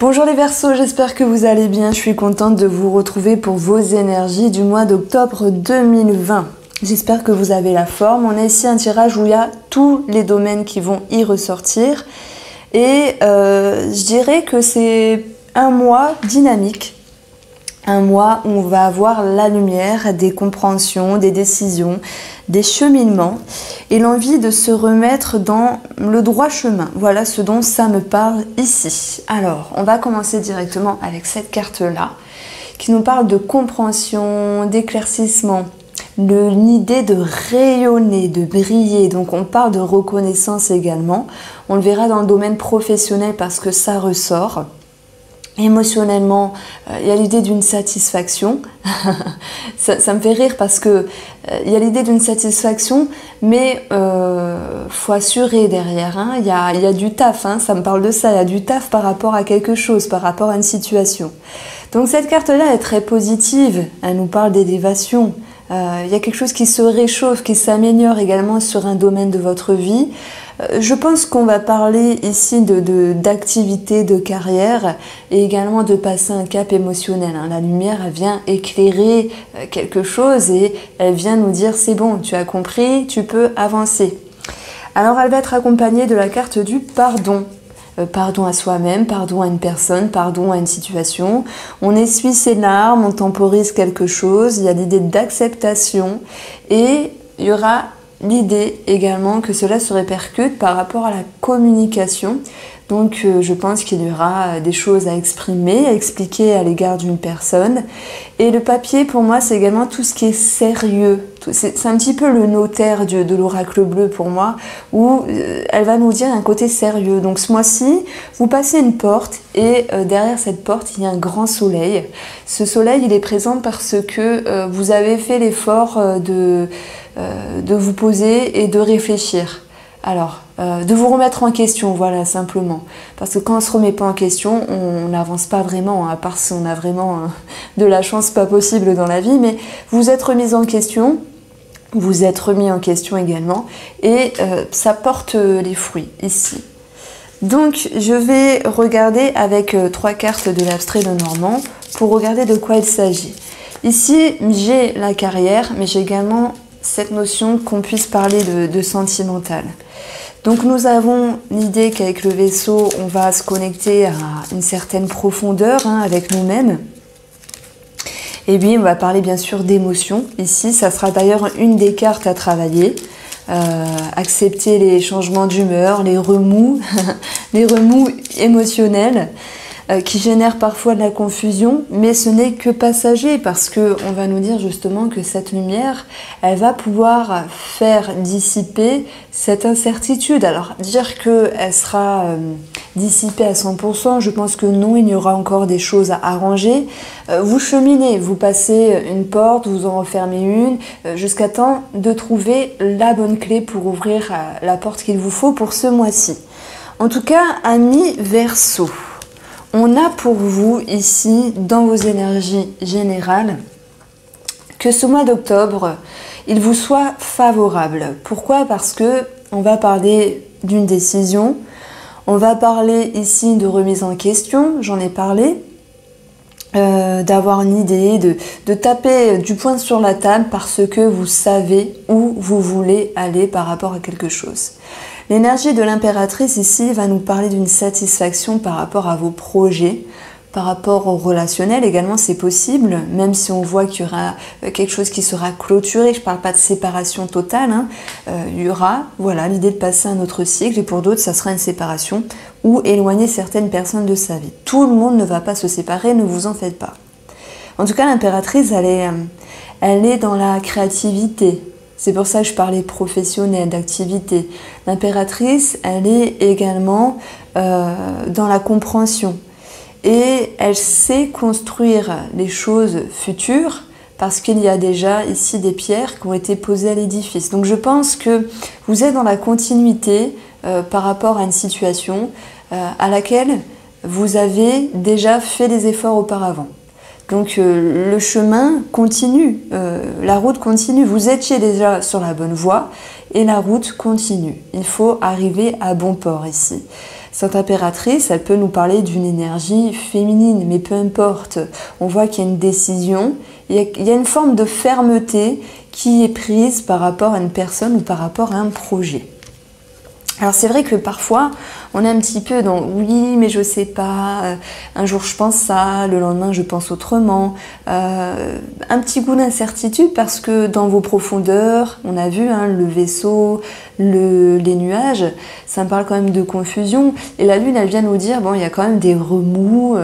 Bonjour les Verseaux, j'espère que vous allez bien. Je suis contente de vous retrouver pour vos énergies du mois d'octobre 2020. J'espère que vous avez la forme. On a ici un tirage où il y a tous les domaines qui vont y ressortir. Et je dirais que c'est un mois dynamique. Un mois où on va avoir la lumière, des compréhensions, des décisions, des cheminements et l'envie de se remettre dans le droit chemin. Voilà ce dont ça me parle ici. Alors, on va commencer directement avec cette carte-là qui nous parle de compréhension, d'éclaircissement, de l'idée de rayonner, de briller. Donc on parle de reconnaissance également. On le verra dans le domaine professionnel parce que ça ressort. Émotionnellement, il y a l'idée d'une satisfaction. ça me fait rire parce que il y a l'idée d'une satisfaction, mais faut assurer derrière. Hein. Il y a du taf, hein, ça me parle de ça. Il y a du taf par rapport à quelque chose, par rapport à une situation. Donc cette carte-là est très positive. Elle nous parle d'élévation. Il y a quelque chose qui se réchauffe, qui s'améliore également sur un domaine de votre vie. Je pense qu'on va parler ici d'activité, de carrière et également de passer un cap émotionnel. Hein. La lumière, elle vient éclairer quelque chose et elle vient nous dire c'est bon, tu as compris, tu peux avancer. Alors elle va être accompagnée de la carte du pardon. Pardon à soi-même, pardon à une personne, pardon à une situation. On essuie ses larmes, on temporise quelque chose, il y a l'idée d'acceptation et il y aura l'idée également que cela se répercute par rapport à la communication. Donc je pense qu'il y aura des choses à exprimer, à expliquer à l'égard d'une personne. Et le papier, pour moi, c'est également tout ce qui est sérieux. C'est un petit peu le notaire de l'oracle bleu pour moi, où elle va nous dire un côté sérieux. Donc ce mois-ci, vous passez une porte et derrière cette porte, il y a un grand soleil. Ce soleil, il est présent parce que vous avez fait l'effort de vous poser et de réfléchir. Alors, de vous remettre en question, voilà, simplement. Parce que quand on ne se remet pas en question, on n'avance pas vraiment, à part si on a vraiment de la chance, pas possible dans la vie, mais vous êtes remis en question, vous êtes remis en question également, et ça porte les fruits, ici. Donc, je vais regarder avec 3 cartes de l'abstrait de Normand, pour regarder de quoi il s'agit. Ici, j'ai la carrière, mais j'ai également cette notion qu'on puisse parler de sentimental. Donc nous avons l'idée qu'avec le vaisseau, on va se connecter à une certaine profondeur hein, avec nous-mêmes. Et puis on va parler bien sûr d'émotions. Ici, ça sera d'ailleurs une des cartes à travailler. Accepter les changements d'humeur, les remous, les remous émotionnels. Qui génère parfois de la confusion, mais ce n'est que passager parce qu'on va nous dire justement que cette lumière, elle va pouvoir faire dissiper cette incertitude. Alors dire qu'elle sera dissipée à 100%, je pense que non, il y aura encore des choses à arranger. Vous cheminez, vous passez une porte, vous en refermez une, jusqu'à temps de trouver la bonne clé pour ouvrir la porte qu'il vous faut pour ce mois-ci. En tout cas, amis Verseaux, on a pour vous ici, dans vos énergies générales, que ce mois d'octobre, il vous soit favorable. Pourquoi? Parce que on va parler d'une décision, on va parler ici de remise en question, j'en ai parlé, d'avoir une idée, de taper du poing sur la table parce que vous savez où vous voulez aller par rapport à quelque chose. L'énergie de l'impératrice ici va nous parler d'une satisfaction par rapport à vos projets, par rapport au relationnel également c'est possible, même si on voit qu'il y aura quelque chose qui sera clôturé, je ne parle pas de séparation totale, hein, il y aura voilà, l'idée de passer à un autre cycle et pour d'autres ça sera une séparation ou éloigner certaines personnes de sa vie. Tout le monde ne va pas se séparer, ne vous en faites pas. En tout cas l'impératrice elle est dans la créativité. C'est pour ça que je parlais professionnel, d'activité. L'impératrice, elle est également dans la compréhension. Et elle sait construire les choses futures parce qu'il y a déjà ici des pierres qui ont été posées à l'édifice. Donc je pense que vous êtes dans la continuité par rapport à une situation à laquelle vous avez déjà fait des efforts auparavant. Donc le chemin continue, la route continue. Vous étiez déjà sur la bonne voie et la route continue. Il faut arriver à bon port ici. Cette impératrice, elle peut nous parler d'une énergie féminine, mais peu importe. On voit qu'il y a une décision, il y a une forme de fermeté qui est prise par rapport à une personne ou par rapport à un projet. Alors c'est vrai que parfois on est un petit peu dans oui mais je sais pas, un jour je pense ça, le lendemain je pense autrement, un petit goût d'incertitude parce que dans vos profondeurs, on a vu le vaisseau, les nuages, ça me parle quand même de confusion et la lune elle vient nous dire bon il y a quand même des remous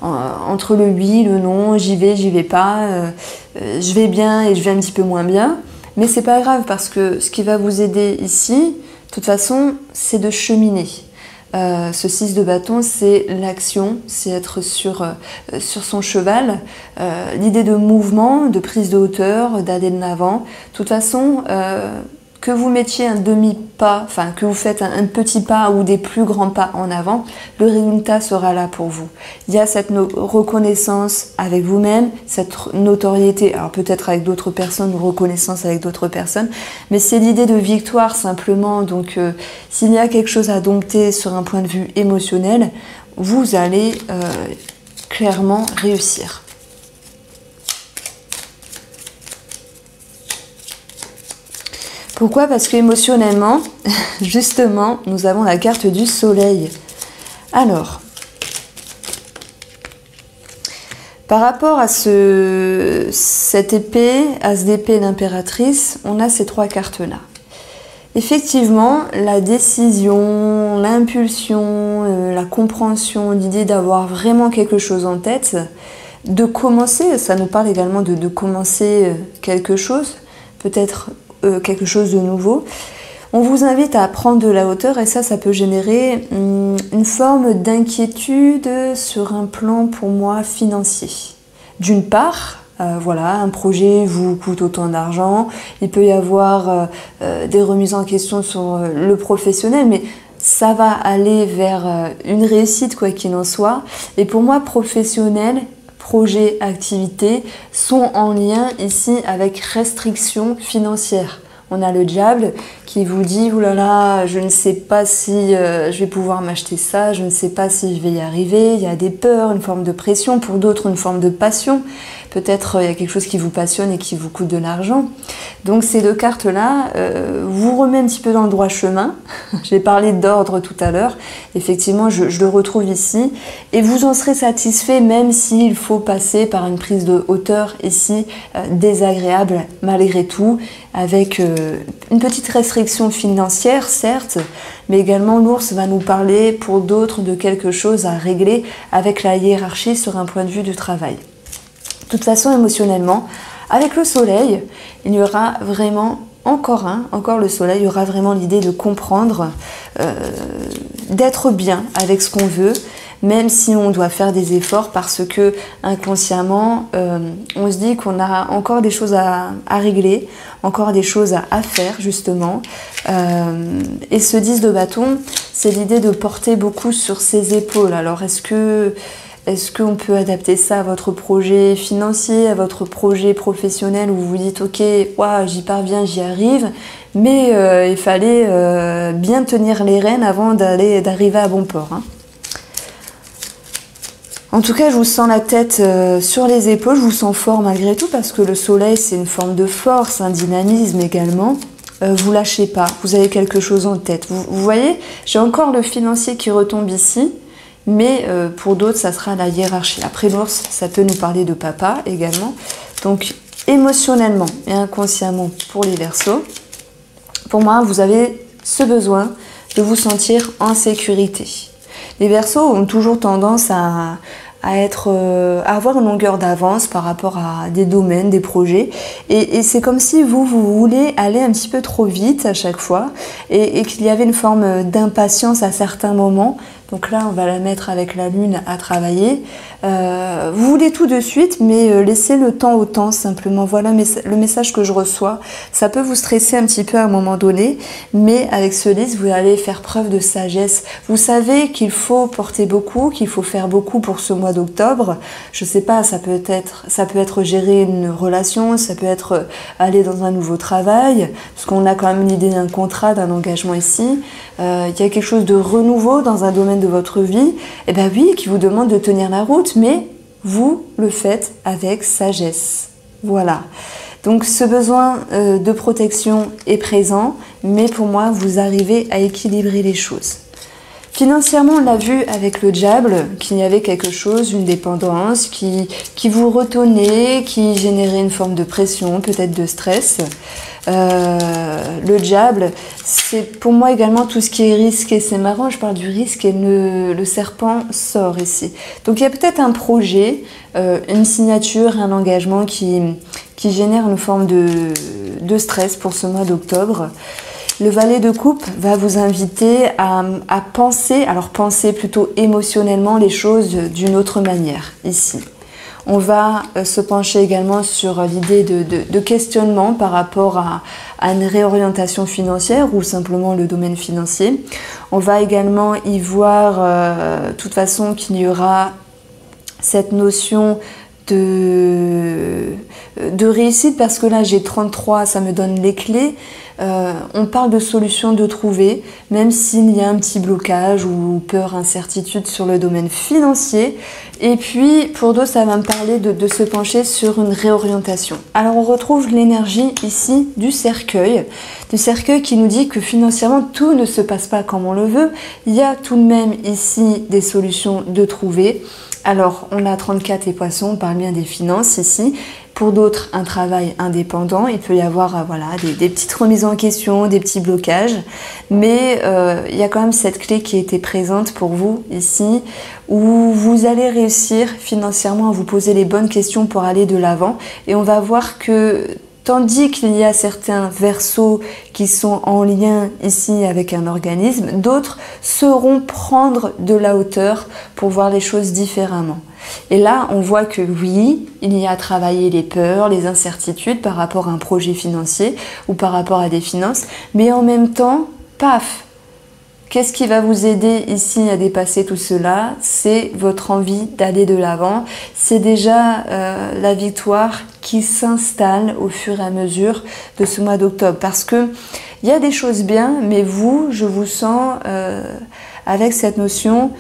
entre le oui, le non, j'y vais pas, je vais bien et je vais un petit peu moins bien, mais c'est pas grave parce que ce qui va vous aider ici, de toute façon, c'est de cheminer. Ce 6 de bâton, c'est l'action, c'est être sur son cheval. L'idée de mouvement, de prise de hauteur, d'aller de l'avant. De toute façon, que vous mettiez un demi-pas, enfin que vous faites un petit pas ou des plus grands pas en avant, le résultat sera là pour vous. Il y a cette reconnaissance avec vous-même, cette notoriété, alors peut-être avec d'autres personnes, reconnaissance avec d'autres personnes, mais c'est l'idée de victoire simplement. Donc s'il y a quelque chose à dompter sur un point de vue émotionnel, vous allez clairement réussir. Pourquoi? Parce qu'émotionnellement, justement, nous avons la carte du soleil. Alors, par rapport à cette épée, as d'épée d'impératrice, on a ces trois cartes-là. Effectivement, la décision, l'impulsion, la compréhension, l'idée d'avoir vraiment quelque chose en tête, de commencer, ça nous parle également de commencer quelque chose, peut-être quelque chose de nouveau. On vous invite à prendre de la hauteur et ça peut générer une forme d'inquiétude sur un plan pour moi financier. D'une part, voilà, un projet vous coûte autant d'argent, il peut y avoir des remises en question sur le professionnel, mais ça va aller vers une réussite quoi qu'il en soit. Et pour moi, professionnel, projets, activités sont en lien ici avec restrictions financières. On a le diable qui vous dit « Ouh là là, je ne sais pas si je vais pouvoir m'acheter ça, je ne sais pas si je vais y arriver ». Il y a des peurs, une forme de pression, pour d'autres une forme de passion. Peut-être il y a quelque chose qui vous passionne et qui vous coûte de l'argent. Donc ces deux cartes-là vous remet un petit peu dans le droit chemin. J'ai parlé d'ordre tout à l'heure. Effectivement, je le retrouve ici. Et vous en serez satisfait même s'il faut passer par une prise de hauteur ici désagréable malgré tout, avec une petite restriction financière, certes, mais également l'ours va nous parler pour d'autres de quelque chose à régler avec la hiérarchie sur un point de vue du travail. De toute façon, émotionnellement, avec le soleil, il y aura vraiment encore le soleil, il y aura vraiment l'idée de comprendre, d'être bien avec ce qu'on veut, même si on doit faire des efforts parce que inconsciemment, on se dit qu'on a encore des choses à régler, encore des choses à faire justement. Et ce 10 de bâton, c'est l'idée de porter beaucoup sur ses épaules. Alors est-ce qu'on peut adapter ça à votre projet financier, à votre projet professionnel où vous vous dites « Ok, wow, j'y parviens, j'y arrive », mais il fallait bien tenir les rênes avant d'arriver à bon port. Hein. En tout cas, je vous sens la tête sur les épaules, je vous sens fort malgré tout parce que le soleil, c'est une forme de force, un dynamisme également. Vous lâchez pas, vous avez quelque chose en tête. Vous voyez, j'ai encore le financier qui retombe ici. Mais pour d'autres, ça sera la hiérarchie. Après l'ours, ça peut nous parler de papa également. Donc émotionnellement et inconsciemment pour les Verseaux, pour moi, vous avez ce besoin de vous sentir en sécurité. Les Verseaux ont toujours tendance à avoir une longueur d'avance par rapport à des domaines, des projets. Et c'est comme si vous voulez aller un petit peu trop vite à chaque fois et qu'il y avait une forme d'impatience à certains moments Donc là, on va la mettre avec la lune à travailler. Vous voulez tout de suite, mais laissez le temps au temps simplement. Voilà le message que je reçois. Ça peut vous stresser un petit peu à un moment donné, mais avec ce lys, vous allez faire preuve de sagesse. Vous savez qu'il faut porter beaucoup, qu'il faut faire beaucoup pour ce mois d'octobre. Je sais pas, ça peut être gérer une relation, ça peut être aller dans un nouveau travail, parce qu'on a quand même l'idée d'un contrat, d'un engagement ici. Il y a quelque chose de renouveau dans un domaine de votre vie, et bien oui, qui vous demande de tenir la route, mais vous le faites avec sagesse. Voilà. Donc ce besoin de protection est présent, mais pour moi, vous arrivez à équilibrer les choses. Financièrement, on l'a vu avec le diable, qu'il y avait quelque chose, une dépendance qui vous retenait, qui générait une forme de pression, peut-être de stress. Le diable, c'est pour moi également tout ce qui est risqué. C'est marrant, je parle du risque et le serpent sort ici. Donc il y a peut-être un projet, une signature, un engagement qui génère une forme de stress pour ce mois d'octobre. Le valet de coupe va vous inviter à penser, alors penser plutôt émotionnellement les choses d'une autre manière ici. On va se pencher également sur l'idée de questionnement par rapport à une réorientation financière ou simplement le domaine financier. On va également y voir de toute façon qu'il y aura cette notion de réussite, parce que là j'ai 33, ça me donne les clés. On parle de solutions de trouver, même s'il y a un petit blocage ou peur, incertitude sur le domaine financier. Et puis pour d'autres, ça va me parler de se pencher sur une réorientation. Alors on retrouve l'énergie ici du cercueil qui nous dit que financièrement tout ne se passe pas comme on le veut. Il y a tout de même ici des solutions de trouver. Alors on a 34 et poissons, on parle bien des finances ici. Pour d'autres, un travail indépendant, il peut y avoir voilà, des petites remises en question, des petits blocages, mais il y a quand même cette clé qui était présente pour vous ici, où vous allez réussir financièrement à vous poser les bonnes questions pour aller de l'avant, et on va voir que tandis qu'il y a certains verseaux qui sont en lien ici avec un organisme, d'autres sauront prendre de la hauteur pour voir les choses différemment. Et là, on voit que oui, il y a à travailler les peurs, les incertitudes par rapport à un projet financier ou par rapport à des finances, mais en même temps, paf! Qu'est-ce qui va vous aider ici à dépasser tout cela? C'est votre envie d'aller de l'avant. C'est déjà la victoire qui s'installe au fur et à mesure de ce mois d'octobre. Parce que il y a des choses bien, mais vous, je vous sens avec cette notion,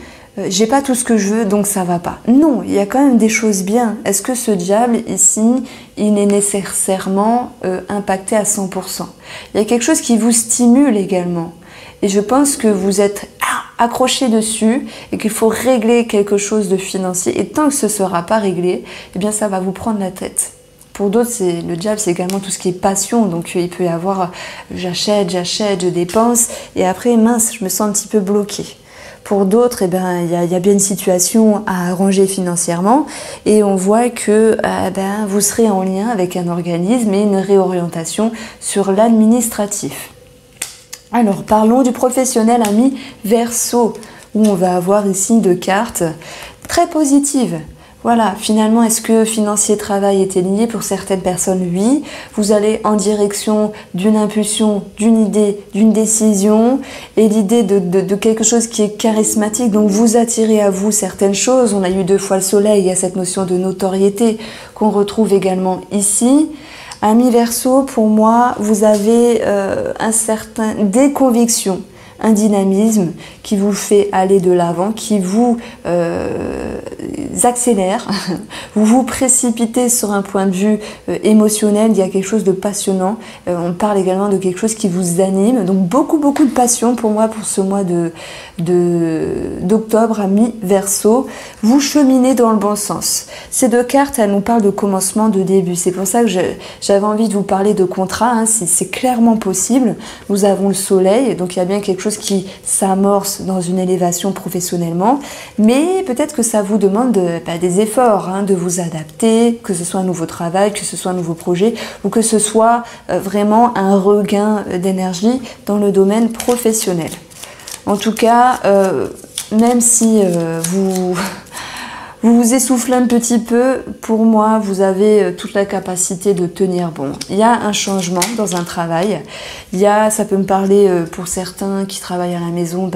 j'ai pas tout ce que je veux, donc ça va pas. Non, il y a quand même des choses bien. Est-ce que ce diable ici, il est nécessairement impacté à 100%? Il y a quelque chose qui vous stimule également. Et je pense que vous êtes accroché dessus et qu'il faut régler quelque chose de financier. Et tant que ce ne sera pas réglé, eh bien ça va vous prendre la tête. Pour d'autres, le diable, c'est également tout ce qui est passion. Donc il peut y avoir j'achète, je dépense et après, mince, je me sens un petit peu bloquée. Pour d'autres, eh ben, y a bien une situation à arranger financièrement et on voit que vous serez en lien avec un organisme et une réorientation sur l'administratif. Alors, parlons du professionnel ami Verseau, où on va avoir ici deux cartes très positives. Voilà, finalement, est-ce que financier et travail étaient liés? Pour certaines personnes, oui. Vous allez en direction d'une impulsion, d'une idée, d'une décision et l'idée de quelque chose qui est charismatique. Donc, vous attirez à vous certaines choses. On a eu 2 fois le soleil, il y a cette notion de notoriété qu'on retrouve également ici. Ami Verseau, pour moi, vous avez des convictions, un dynamisme qui vous fait aller de l'avant, qui vous accélère, vous vous précipitez sur un point de vue émotionnel, il y a quelque chose de passionnant, on parle également de quelque chose qui vous anime, donc beaucoup de passion pour moi pour ce mois d'octobre, ami Verseau. Vous cheminez dans le bon sens. Ces 2 cartes, elles nous parlent de commencement, de début, c'est pour ça que j'avais envie de vous parler de contrat, hein, c'est clairement possible. Nous avons le soleil, donc il y a bien quelque chose qui s'amorce dans une élévation professionnellement, mais peut-être que ça vous demande des efforts, hein, de vous adapter, que ce soit un nouveau travail, que ce soit un nouveau projet, ou que ce soit vraiment un regain d'énergie dans le domaine professionnel. En tout cas, même si vous vous essoufflez un petit peu, pour moi, vous avez toute la capacité de tenir bon. Il y a un changement dans un travail. Ça peut me parler, pour certains qui travaillent à la maison,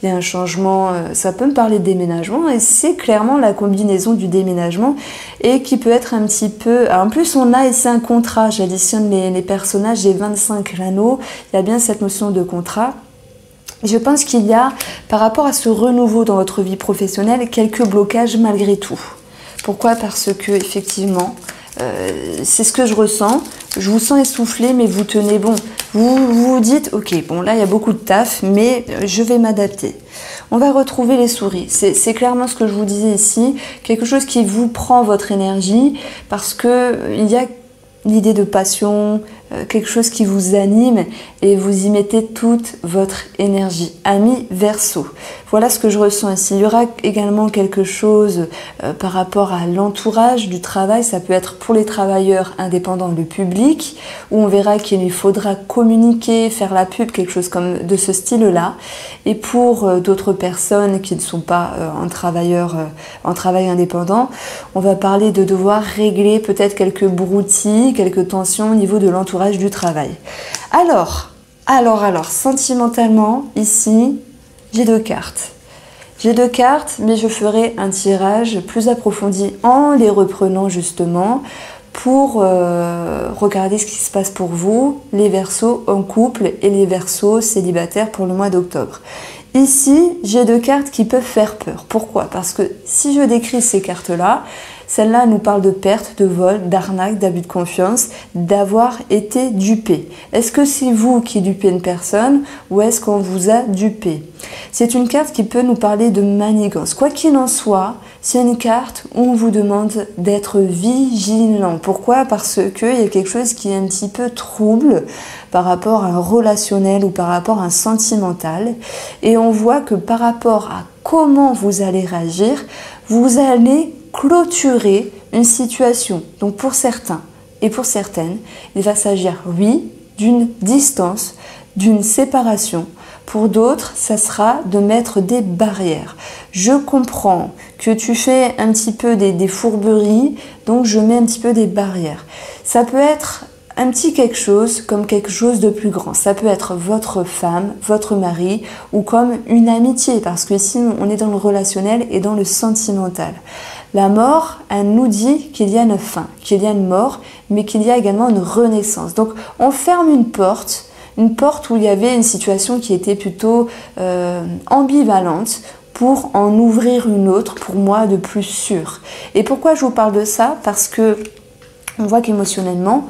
il y a un changement, ça peut me parler de déménagement, et c'est clairement la combinaison du déménagement, et qui peut être un petit peu... Alors, en plus, on a ici un contrat, j'additionne les personnages, j'ai 25 l'anneau, il y a bien cette notion de contrat. Je pense qu'il y a, par rapport à ce renouveau dans votre vie professionnelle, quelques blocages malgré tout. Pourquoi? Parce que, effectivement, c'est ce que je ressens. Je vous sens essoufflé, mais vous tenez bon. Vous vous dites, ok, bon là il y a beaucoup de taf, mais je vais m'adapter. On va retrouver les souris. C'est clairement ce que je vous disais ici. Quelque chose qui vous prend votre énergie, parce que il y a l'idée de passion, quelque chose qui vous anime, et vous y mettez toute votre énergie. Ami Verseau, voilà ce que je ressens ici. Il y aura également quelque chose par rapport à l'entourage du travail. Ça peut être pour les travailleurs indépendants, le public, où on verra qu'il lui faudra communiquer, faire la pub, quelque chose comme de ce style-là. Et pour d'autres personnes qui ne sont pas en travail indépendant, on va parler de devoir régler peut-être quelques broutilles, quelques tensions au niveau de l'entourage du travail. Alors, sentimentalement, ici, j'ai deux cartes. J'ai deux cartes, mais je ferai un tirage plus approfondi en les reprenant justement pour regarder ce qui se passe pour vous, les Verseaux en couple et les Verseaux célibataires pour le mois d'octobre. Ici, j'ai deux cartes qui peuvent faire peur. Pourquoi? Parce que si je décris ces cartes-là, celle-là nous parle de perte, de vol, d'arnaque, d'abus de confiance, d'avoir été dupé. Est-ce que c'est vous qui dupez une personne ou est-ce qu'on vous a dupé? C'est une carte qui peut nous parler de manigance. Quoi qu'il en soit, c'est une carte où on vous demande d'être vigilant. Pourquoi? Parce qu'il y a quelque chose qui est un petit peu trouble par rapport à un relationnel ou par rapport à un sentimental. Et on voit que par rapport à comment vous allez réagir, vous allez clôturer une situation. Donc pour certains et pour certaines, il va s'agir, oui, d'une distance, d'une séparation. Pour d'autres, ça sera de mettre des barrières. Je comprends que tu fais un petit peu des fourberies, donc je mets un petit peu des barrières. Ça peut être un petit quelque chose comme quelque chose de plus grand. Ça peut être votre femme, votre mari ou comme une amitié, parce que ici on est dans le relationnel et dans le sentimental. La mort, elle nous dit qu'il y a une fin, qu'il y a une mort, mais qu'il y a également une renaissance. Donc on ferme une porte où il y avait une situation qui était plutôt ambivalente, pour en ouvrir une autre, pour moi, de plus sûre. Et pourquoi je vous parle de ça? Parce que on voit qu'émotionnellement,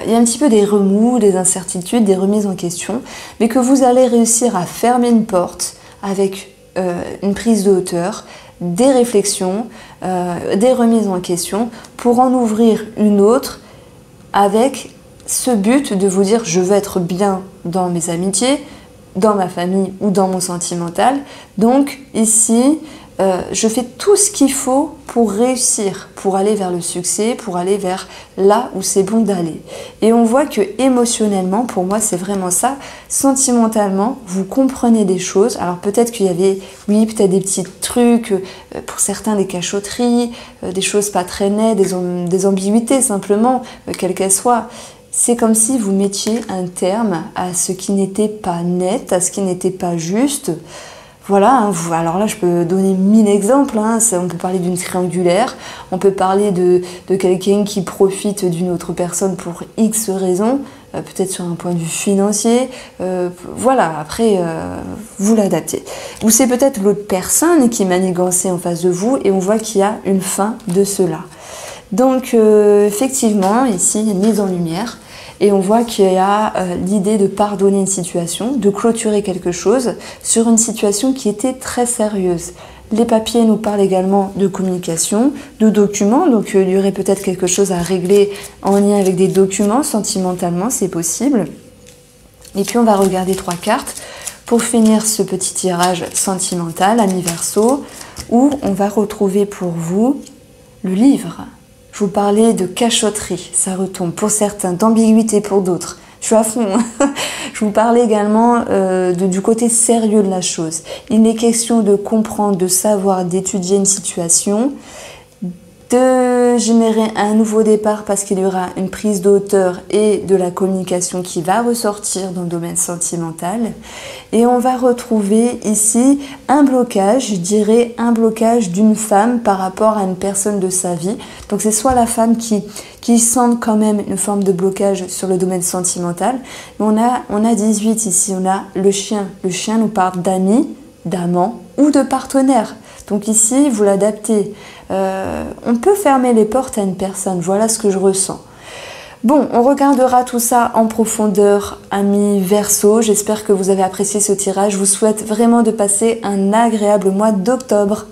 il y a un petit peu des remous, des incertitudes, des remises en question, mais que vous allez réussir à fermer une porte avec une prise de hauteur, des réflexions, des remises en question, pour en ouvrir une autre avec ce but de vous dire je veux être bien dans mes amitiés, dans ma famille ou dans mon sentimental. Donc ici, je fais tout ce qu'il faut pour réussir, pour aller vers le succès, pour aller vers là où c'est bon d'aller. Et on voit que émotionnellement, pour moi, c'est vraiment ça. Sentimentalement, vous comprenez des choses. Alors peut-être qu'il y avait, oui, peut-être des petits trucs, pour certains des cachotteries, des choses pas très nettes, des ambiguïtés simplement, quelles qu'elles soient. C'est comme si vous mettiez un terme à ce qui n'était pas net, à ce qui n'était pas juste. Voilà, hein, alors là je peux donner 1000 exemples, hein. On peut parler d'une triangulaire, on peut parler de quelqu'un qui profite d'une autre personne pour X raisons, peut-être sur un point de vue financier, voilà, après vous l'adaptez. Ou c'est peut-être l'autre personne qui manigançait en face de vous et on voit qu'il y a une fin de cela. Donc effectivement, ici il y a une mise en lumière. Et on voit qu'il y a l'idée de pardonner une situation, de clôturer quelque chose sur une situation qui était très sérieuse. Les papiers nous parlent également de communication, de documents, donc il y aurait peut-être quelque chose à régler en lien avec des documents, sentimentalement, c'est possible. Et puis on va regarder 3 cartes pour finir ce petit tirage sentimental, ami Verseau, où on va retrouver pour vous le livre. Je vous parlais de cachotterie, ça retombe pour certains, d'ambiguïté pour d'autres, Je suis à fond. Je vous parlais également du côté sérieux de la chose. Il est question de comprendre, de savoir, d'étudier une situation, de générer un nouveau départ parce qu'il y aura une prise de hauteur et de la communication qui va ressortir dans le domaine sentimental. Et on va retrouver ici un blocage, je dirais un blocage d'une femme par rapport à une personne de sa vie. Donc c'est soit la femme qui sent quand même une forme de blocage sur le domaine sentimental. Mais on a 18 ici, on a le chien. Le chien nous parle d'amis, d'amants ou de partenaires. Donc ici, vous l'adaptez. On peut fermer les portes à une personne, voilà ce que je ressens. Bon, on regardera tout ça en profondeur, amis Verseau. J'espère que vous avez apprécié ce tirage. Je vous souhaite vraiment de passer un agréable mois d'octobre.